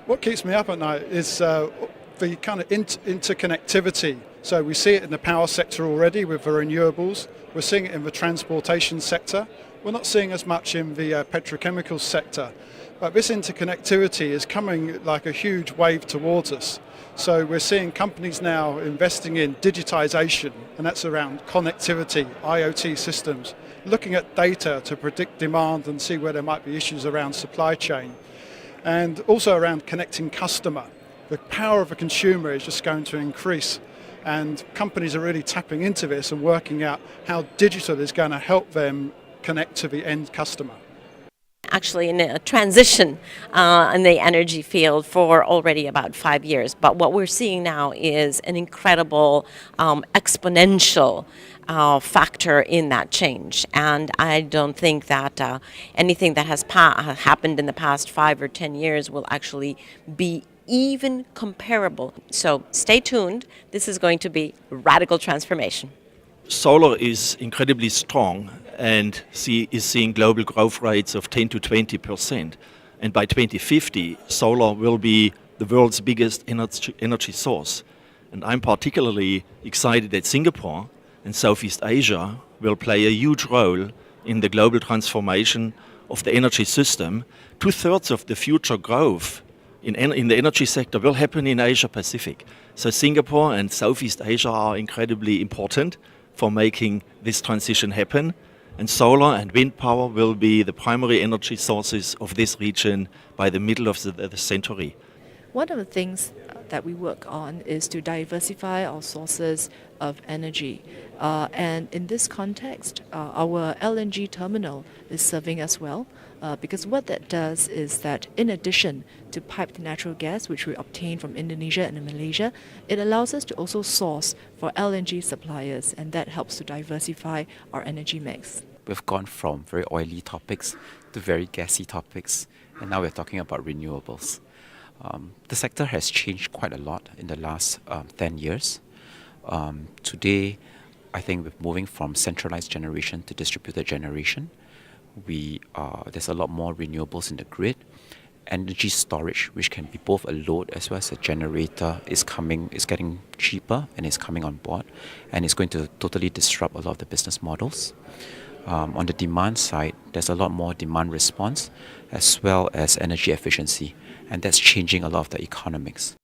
What keeps me up at night is the kind of interconnectivity. So we see it in the power sector already with the renewables. We're seeing it in the transportation sector. We're not seeing as much in the petrochemical sector. But this interconnectivity is coming like a huge wave towards us. So we're seeing companies now investing in digitization, and that's around connectivity, IoT systems, looking at data to predict demand and see where there might be issues around supply chain. And also around connecting customer. The power of a consumer is just going to increase, and companies are really tapping into this and working out how digital is going to help them connect to the end customer. Actually in a transition in the energy field for already about 5 years. But what we're seeing now is an incredible exponential factor in that change. And I don't think that anything that has happened in the past 5 or 10 years will actually be even comparable. So stay tuned. This is going to be radical transformation. Solar is incredibly strong and is seeing global growth rates of 10 to 20%. And by 2050, solar will be the world's biggest energy source. And I'm particularly excited that Singapore and Southeast Asia will play a huge role in the global transformation of the energy system. 2/3 of the future growth in the energy sector will happen in Asia Pacific. So Singapore and Southeast Asia are incredibly important for making this transition happen. And solar and wind power will be the primary energy sources of this region by the middle of the century. One of the things that we work on is to diversify our sources of energy. And in this context, our LNG terminal is serving us well. Because what that does is that in addition to piped natural gas, which we obtain from Indonesia and Malaysia, it allows us to also source for LNG suppliers, and that helps to diversify our energy mix. We've gone from very oily topics to very gassy topics, and now we're talking about renewables. The sector has changed quite a lot in the last 10 years. Today, I think we're moving from centralized generation to distributed generation. There's a lot more renewables in the grid. Energy storage, which can be both a load as well as a generator, is getting cheaper and is coming on board, and it's going to totally disrupt a lot of the business models. On the demand side, there's a lot more demand response as well as energy efficiency, and that's changing a lot of the economics.